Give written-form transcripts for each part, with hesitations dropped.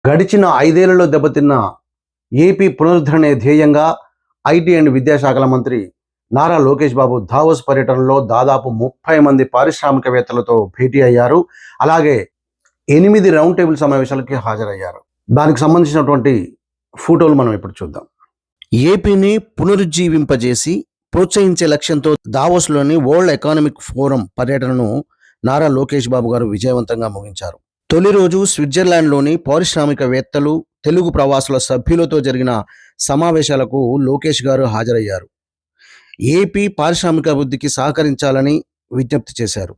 గడిచిన 5 ఏళ్లలో దెబ్బతిన్న ఏపీ పునరుద్ధరణే ధ్యేయంగా ఐటీ అండ్ విద్యాశాఖల మంత్రి నారా లోకేష్ బాబు దావోస్ పర్యటనలో దాదాపు 30 మంది పారిశ్రామికవేత్తలతో భేటీ అయ్యారు. అలాగే 8 రౌండ్ టేబుల్ సమావేశాలకి హాజరయ్యారు. దానికి సంబంధించినటువంటి ఫోటోలు మనం ఇప్పుడు చూద్దాం. ఏపీని పునరుజ్జీవింపజేసి ప్రోత్సహించే లక్ష్యంతో దావోస్లోని వరల్డ్ ఎకనామిక్ ఫోరం పర్యటనను నారా లోకేష్ బాబు గారు విజయవంతంగా ముగించారు. తొలి రోజు స్విట్జర్లాండ్లోని పారిశ్రామికవేత్తలు, తెలుగు ప్రవాసుల సభ్యులతో జరిగిన సమావేశాలకు లోకేష్ గారు హాజరయ్యారు. ఏపీ పారిశ్రామిక అభివృద్ధికి సహకరించాలని విజ్ఞప్తి చేశారు.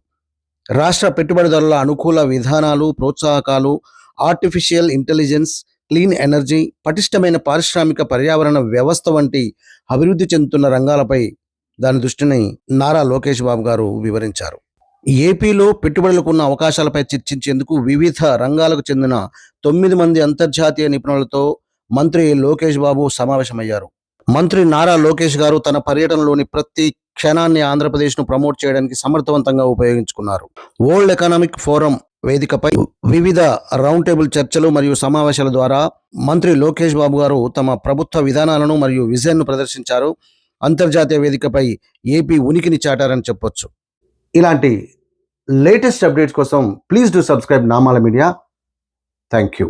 రాష్ట్ర పెట్టుబడిదారుల అనుకూల విధానాలు, ప్రోత్సాహకాలు, ఆర్టిఫిషియల్ ఇంటెలిజెన్స్, క్లీన్ ఎనర్జీ, పటిష్టమైన పారిశ్రామిక పర్యావరణ వ్యవస్థ వంటి అభివృద్ధి చెందుతున్న రంగాలపై దాని దృష్టిని నారా లోకేష్ బాబు గారు వివరించారు. ఏపీలో పెట్టుబడులకు ఉన్న అవకాశాలపై చర్చించేందుకు వివిధ రంగాలకు చెందిన 9 మంది అంతర్జాతీయ నిపుణులతో మంత్రి లోకేష్ బాబు సమావేశమయ్యారు. మంత్రి నారా లోకేష్ గారు తన పర్యటనలోని ప్రతి క్షణాన్ని ఆంధ్రప్రదేశ్ను ప్రమోట్ చేయడానికి సమర్థవంతంగా ఉపయోగించుకున్నారు. వరల్డ్ ఎకనామిక్ ఫోరం వేదికపై వివిధ రౌండ్ టేబుల్ చర్చలు మరియు సమావేశాల ద్వారా మంత్రి లోకేష్ బాబు గారు తమ ప్రభుత్వ విధానాలను మరియు విజన్ను ప్రదర్శించారు. అంతర్జాతీయ వేదికపై ఏపీ ఉనికిని చాటారని చెప్పొచ్చు. ఇలాంటి లేటెస్ట్ అప్డేట్స్ కోసం please do subscribe Namala media. Thank you.